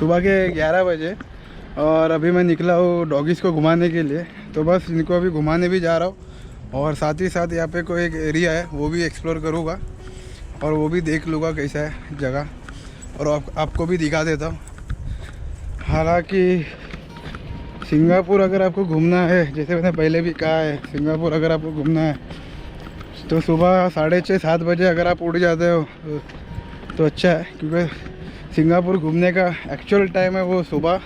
सुबह के 11 बजे और अभी मैं निकला हूँ डॉगीज़ को घुमाने के लिए। तो बस इनको अभी घुमाने भी जा रहा हूँ और साथ ही साथ यहाँ पे कोई एक एरिया है वो भी एक्सप्लोर करूँगा और वो भी देख लूँगा कैसा है जगह, और आपको भी दिखा देता हूँ। हालांकि सिंगापुर अगर आपको घूमना है, जैसे मैंने पहले भी कहा है, सिंगापुर अगर आपको घूमना है तो सुबह 6:30-7 बजे अगर आप उठ जाते हो तो अच्छा है, क्योंकि सिंगापुर घूमने का एक्चुअल टाइम है वो सुबह,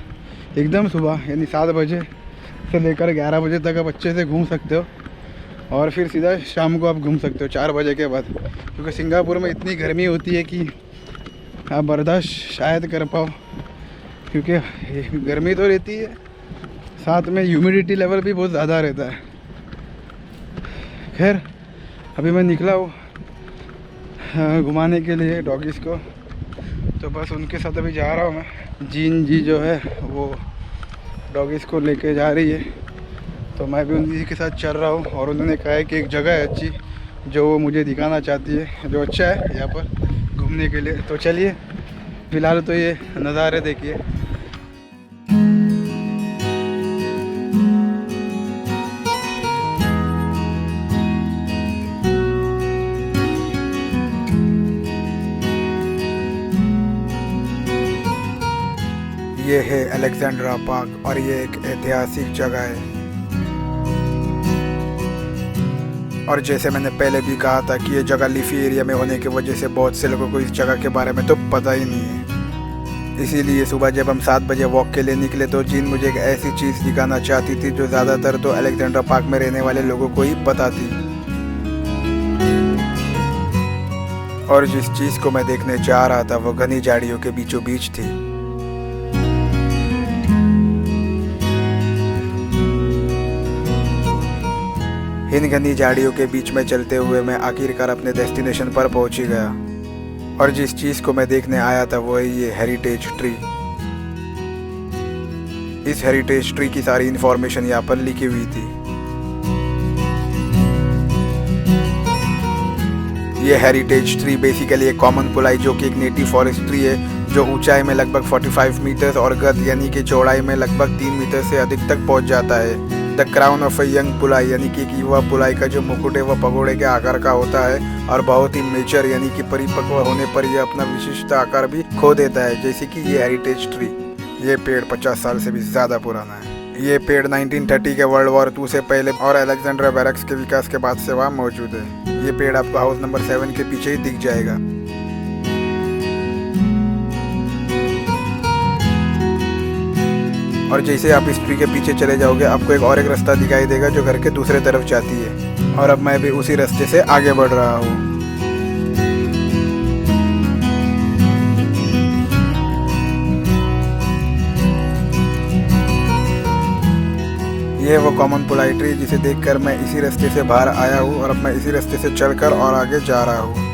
एकदम सुबह, यानी 7 बजे से लेकर 11 बजे तक आप अच्छे से घूम सकते हो और फिर सीधा शाम को आप घूम सकते हो 4 बजे के बाद, क्योंकि सिंगापुर में इतनी गर्मी होती है कि आप बर्दाश्त शायद कर पाओ, क्योंकि गर्मी तो रहती है, साथ में ह्यूमिडिटी लेवल भी बहुत ज़्यादा रहता है। खैर अभी मैं निकला हूँ घुमाने के लिए डॉगीज़ को, तो बस उनके साथ अभी जा रहा हूँ मैं। जीन जी जो है वो डॉगीज़ को लेके जा रही है, तो मैं भी उन्हीं के साथ चल रहा हूँ और उन्होंने कहा है कि एक जगह है अच्छी जो वो मुझे दिखाना चाहती है, जो अच्छा है यहाँ पर घूमने के लिए। तो चलिए, फ़िलहाल तो ये नज़ारे देखिए। ये है अलेक्जेंड्रा पार्क और ये एक ऐतिहासिक जगह है। और जैसे मैंने पहले भी कहा था कि ये जगह लीफी एरिया में होने की वजह से बहुत से लोगों को इस जगह के बारे में तो पता ही नहीं है। इसीलिए सुबह जब हम 7 बजे वॉक के लिए निकले तो जीन मुझे एक ऐसी चीज़ दिखाना चाहती थी जो ज़्यादातर तो अलेक्जेंड्रा पार्क में रहने वाले लोगों को ही पता थी। और जिस चीज़ को मैं देखने जा रहा था वो घनी झाड़ियों के बीचों बीच थी। इन घनी झाड़ियों के बीच में चलते हुए मैं आखिरकार अपने डेस्टिनेशन पर पहुंच ही गया, और जिस चीज़ को मैं देखने आया था वो है ये हेरिटेज ट्री। इस हेरिटेज ट्री की सारी इन्फॉर्मेशन यहाँ पर लिखी हुई थी। ये हेरिटेज ट्री बेसिकली एक कॉमन पुलाई, जो कि एक नेटिव फॉरेस्ट ट्री है, जो ऊंचाई में लगभग 45 मीटर और गद यानी कि चौड़ाई में लगभग 3 मीटर से अधिक तक पहुंच जाता है। The crown of a young पुलाई यानी कि युवा पुलाई का जो मुकुट है वह पगोड़े के आकार का होता है और बहुत ही मेच्योर यानी कि परिपक्व होने पर यह अपना विशिष्ट आकार भी खो देता है, जैसे कि ये हेरिटेज ट्री। ये पेड़ 50 साल से भी ज़्यादा पुराना है। ये पेड़ 1930 के वर्ल्ड वॉर 2 से पहले और अलेक्जेंड्रा बैरक्स के विकास के बाद से वहाँ मौजूद है। ये पेड़ आपको हाउस नंबर 7 के पीछे ही दिख जाएगा। और जैसे आप इस ट्री के पीछे चले जाओगे आपको एक रास्ता दिखाई देगा जो घर के दूसरे तरफ जाती है, और अब मैं भी उसी रास्ते से आगे बढ़ रहा हूँ। यह वो कॉमन पुलाई ट्री जिसे देखकर मैं इसी रास्ते से बाहर आया हूँ, और अब मैं इसी रास्ते से चलकर और आगे जा रहा हूँ।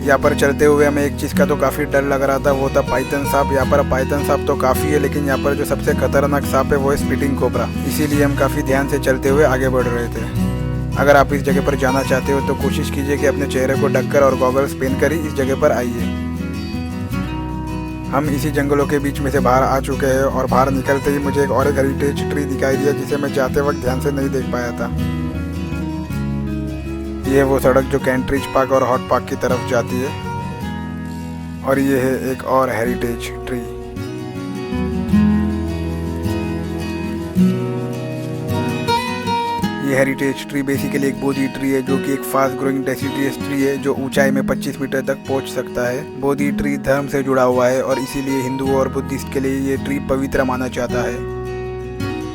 यहाँ पर चलते हुए हमें एक चीज़ का तो काफ़ी डर लग रहा था, वो था पाइथन सांप। यहाँ पर पाइथन सांप तो काफ़ी है, लेकिन यहाँ पर जो सबसे खतरनाक सांप है वो है स्पीडिंग कोबरा। इसीलिए हम काफ़ी ध्यान से चलते हुए आगे बढ़ रहे थे। अगर आप इस जगह पर जाना चाहते हो तो कोशिश कीजिए कि अपने चेहरे को ढककर और गॉगल्स पहनकर ही इस जगह पर आइए। हम इसी जंगलों के बीच में से बाहर आ चुके हैं और बाहर निकलते ही मुझे एक और हेरिटेज ट्री दिखाई दिया जिसे मैं जाते वक्त ध्यान से नहीं देख पाया था। ये वो सड़क जो कैंट्रिज पार्क और हॉट पार्क की तरफ जाती है, और ये है एक और हेरिटेज ट्री। ये हेरिटेज ट्री बेसिकली एक बोधी ट्री है जो कि एक फास्ट ग्रोइंग डेसिडियस ट्री है जो ऊंचाई में 25 मीटर तक पहुंच सकता है। बोधी ट्री धर्म से जुड़ा हुआ है और इसीलिए हिंदुओं और बुद्धिस्ट के लिए ये ट्री पवित्र माना जाता है।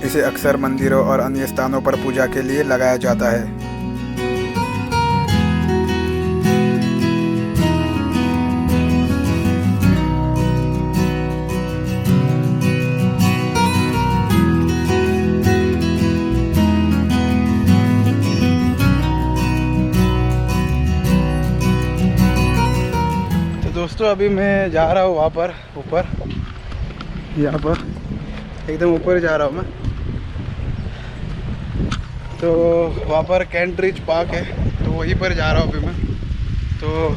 इसे अक्सर मंदिरों और अन्य स्थानों पर पूजा के लिए लगाया जाता है। दोस्तों अभी मैं जा रहा हूँ वहाँ पर ऊपर, यहाँ पर एकदम ऊपर जा रहा हूँ मैं। तो वहाँ पर कैंटरिज पार्क है, तो वहीं पर जा रहा हूँ अभी मैं। तो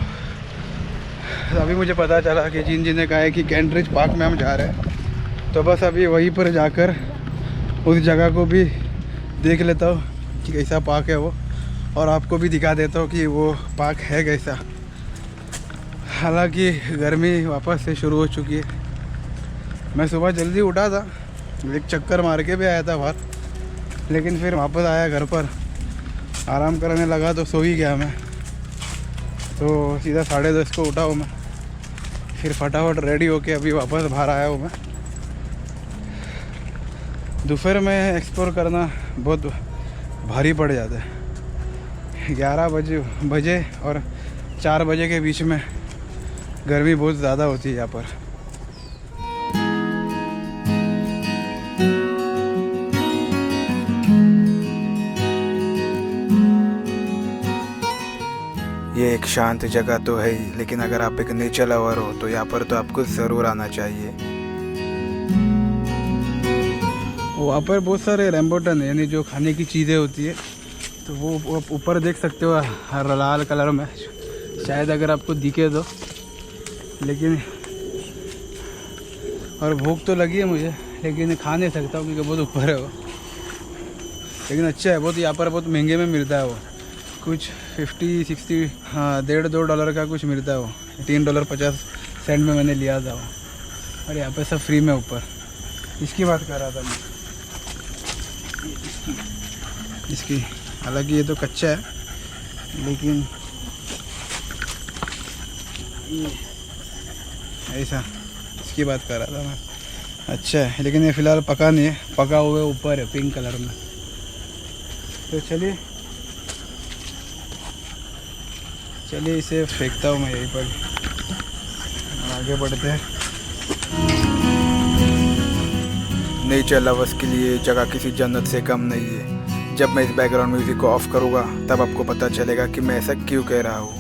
अभी मुझे पता चला कि जिन ने कहा है कि कैंटरिज पार्क में हम जा रहे हैं, तो बस अभी वहीं पर जाकर उस जगह को भी देख लेता हूँ कि कैसा पार्क है वो, और आपको भी दिखा देता हूँ कि वो पार्क है कैसा। हालांकि गर्मी वापस से शुरू हो चुकी है। मैं सुबह जल्दी उठा था, एक चक्कर मार के भी आया था बाहर, लेकिन फिर वापस आया घर पर, आराम करने लगा तो सो ही गया मैं। तो सीधा 10:30 को उठा हूँ मैं, फिर फटाफट रेडी होके अभी वापस बाहर आया हूँ मैं। दोपहर में एक्सप्लोर करना बहुत भारी पड़ जाता है। 11 बजे और 4 बजे के बीच में गर्मी बहुत ज़्यादा होती है यहाँ पर। ये एक शांत जगह तो है ही, लेकिन अगर आप एक नेचर लवर हो तो यहाँ पर तो आपको ज़रूर आना चाहिए। वहाँ पर बहुत सारे रैम्बोटन है, यानी जो खाने की चीज़ें होती है, तो वो ऊपर देख सकते हो हर लाल कलर में, शायद अगर आपको दिखे तो। लेकिन और भूख तो लगी है मुझे, लेकिन खा नहीं सकता हूँ क्योंकि बहुत ऊपर है वो। लेकिन अच्छा है बहुत, यहाँ पर बहुत महंगे में मिलता है वो, कुछ 50-60 हाँ $1.5-2 का कुछ मिलता है वो। $3.50 में मैंने लिया था वो, और यहाँ पे सब फ्री में ऊपर। इसकी बात कर रहा था मैं, इसकी। हालांकि ये तो कच्चा है, लेकिन ऐसा इसकी बात कर रहा था मैं। अच्छा है, लेकिन ये फ़िलहाल पका नहीं है, पका हुआ ऊपर है पिंक कलर में। तो चलिए इसे फेंकता हूँ मैं यहीं पर, आगे बढ़ते हैं। नेचर लवर्स के लिए जगह किसी जन्नत से कम नहीं है। जब मैं इस बैकग्राउंड म्यूज़िक को ऑफ करूँगा तब आपको पता चलेगा कि मैं ऐसा क्यों कह रहा हूँ।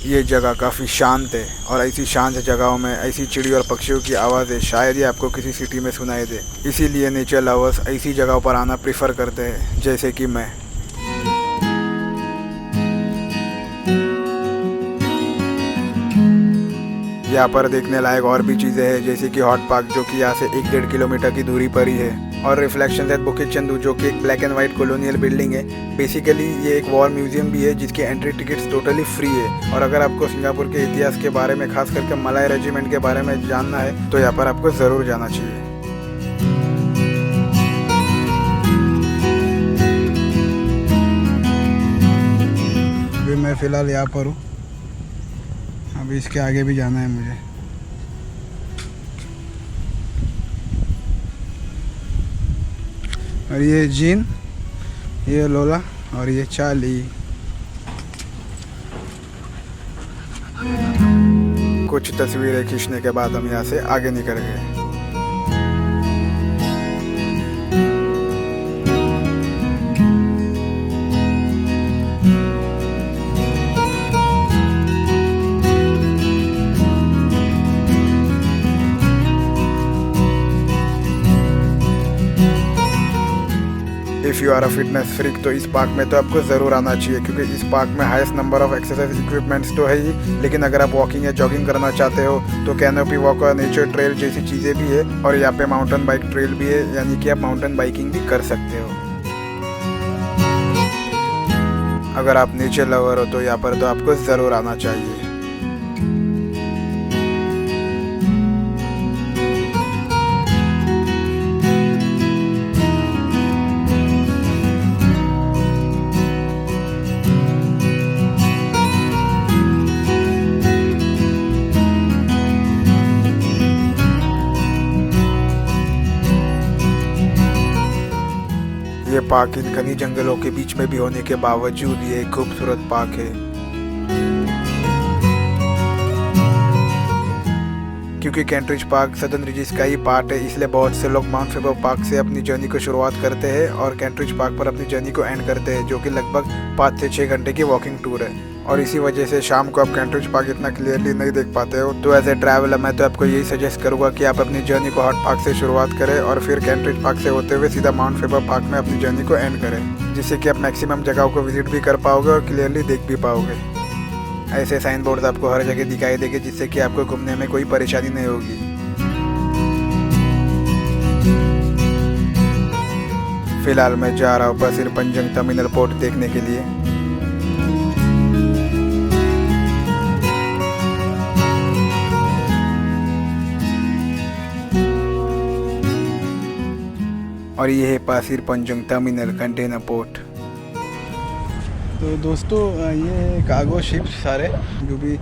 ये जगह काफ़ी शांत है, और ऐसी शांत जगहों में ऐसी चिड़ियों और पक्षियों की आवाज़ें शायद ही आपको किसी सिटी में सुनाई दे। इसीलिए नेचर लवर्स ऐसी जगहों पर आना प्रेफर करते हैं, जैसे कि मैं। यहाँ पर देखने लायक और भी चीज़ें हैं, जैसे कि हॉट पार्क जो कि यहाँ से 1-1.5 किलोमीटर की दूरी पर ही है, और रिफ्लेक्शंस एट बुकित चंदू जो कि एक black and white colonial building है। बेसिकली ये एक वॉर म्यूजियम भी है जिसकी एंट्री टिकट्स टोटली फ्री है। और अगर आपको सिंगापुर के इतिहास के बारे में, खास करके मलाय रेजिमेंट के बारे में जानना है, तो यहाँ पर आपको ज़रूर जाना चाहिए। अभी मैं फ़िलहाल यहाँ पर हूँ, अभी इसके आगे भी जाना है मुझे। और ये जीन, ये लोला, और ये चार्ली। कुछ तस्वीरें खींचने के बाद हम यहाँ से आगे निकल गए। If you are a fitness freak तो इस पार्क में तो आपको ज़रूर आना चाहिए, क्योंकि इस पार्क में highest number of exercise equipments तो है ही, लेकिन अगर आप वॉकिंग या जॉगिंग करना चाहते हो तो कैनोपी वॉक और नेचर ट्रेल जैसी चीज़ें भी है, और यहाँ पे माउंटेन बाइक ट्रेल भी है, यानी कि आप माउंटेन बाइकिंग भी कर सकते हो। अगर आप नेचर लवर हो तो यहाँ पर तो आपको ज़रूर आना चाहिए। ये पार्क इन घनी जंगलों के बीच में भी होने के बावजूद ये एक खूबसूरत पार्क है। क्योंकि कैंट्रिज पार्क सदर्न रीजस का ही पार्ट है, इसलिए बहुत से लोग माउंट फेबर पार्क से अपनी जर्नी को शुरुआत करते हैं और कैंट्रिज पार्क पर अपनी जर्नी को एंड करते हैं, जो कि लगभग 5 से 6 घंटे की वॉकिंग टूर है। और इसी वजह से शाम को आप कैंट्रिज पार्क इतना क्लियरली नहीं देख पाते हो। तो एज ए ट्रैवलर मैं तो आपको यही सजेस्ट करूँगा कि आप अपनी जर्नी को हॉट पार्क से शुरुआत करें और फिर कैंट्रिज पार्क से होते हुए सीधा माउंट फेबर पार्क में अपनी जर्नी को एंड करें, जिससे कि आप मैक्सिमम जगहों को विजिट भी कर पाओगे और क्लियरली देख भी पाओगे। ऐसे साइन बोर्ड्स आपको हर जगह दिखाई देंगे, जिससे कि आपको घूमने में कोई परेशानी नहीं होगी। फिलहाल मैं जा रहा हूँ पासिर पंजंग टर्मिनल पोर्ट देखने के लिए। और ये है पासिर पंजंग टर्मिनल कंटेनर पोर्ट। तो दोस्तों ये कार्गो शिप्स सारे जो भी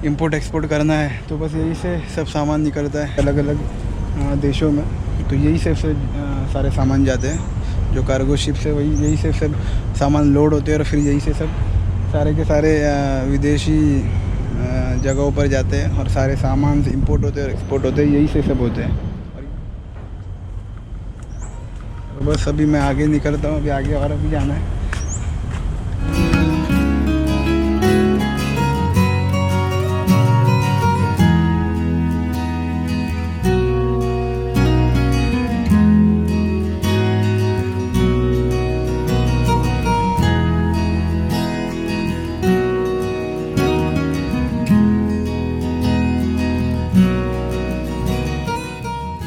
इंपोर्ट एक्सपोर्ट करना है, तो बस यही से सब सामान निकलता है अलग अलग देशों में। तो यही से सारे सामान जाते हैं, जो कार्गो शिप्स है वही यही से सब सामान लोड होते हैं और फिर यही से सब सारे के सारे विदेशी जगहों पर जाते हैं और सारे सामान इंपोर्ट होते हैं और एक्सपोर्ट होते हैं, यही से सब होते हैं। तो बस अभी मैं आगे निकलता हूँ, अभी आगे और अभी जाना है।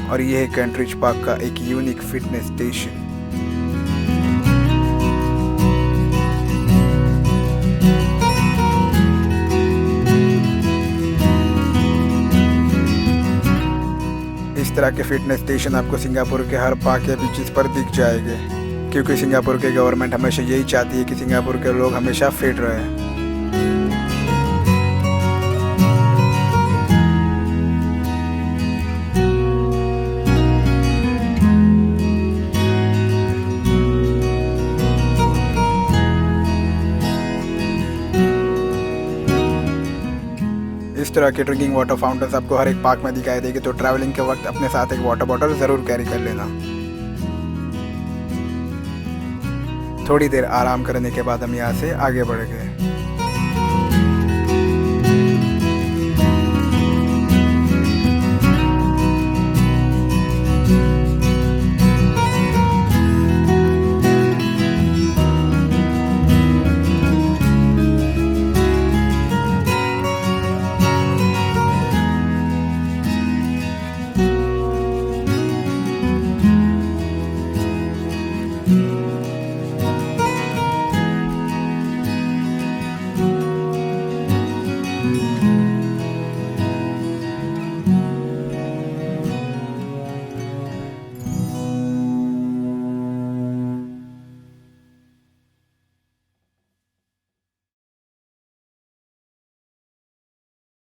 और ये है कैंट्रिज पार्क का एक यूनिक फिटनेस स्टेशन। इस तरह के फिटनेस स्टेशन आपको सिंगापुर के हर पार्क या बीचेस पर दिख जाएंगे, क्योंकि सिंगापुर के गवर्नमेंट हमेशा यही चाहती है कि सिंगापुर के लोग हमेशा फिट रहें। इस तरह के ड्रिंकिंग वाटर फाउंटेन्स आपको हर एक पार्क में दिखाई देगी, तो ट्रैवलिंग के वक्त अपने साथ एक वाटर बॉटल ज़रूर कैरी कर लेना। थोड़ी देर आराम करने के बाद हम यहाँ से आगे बढ़ गए।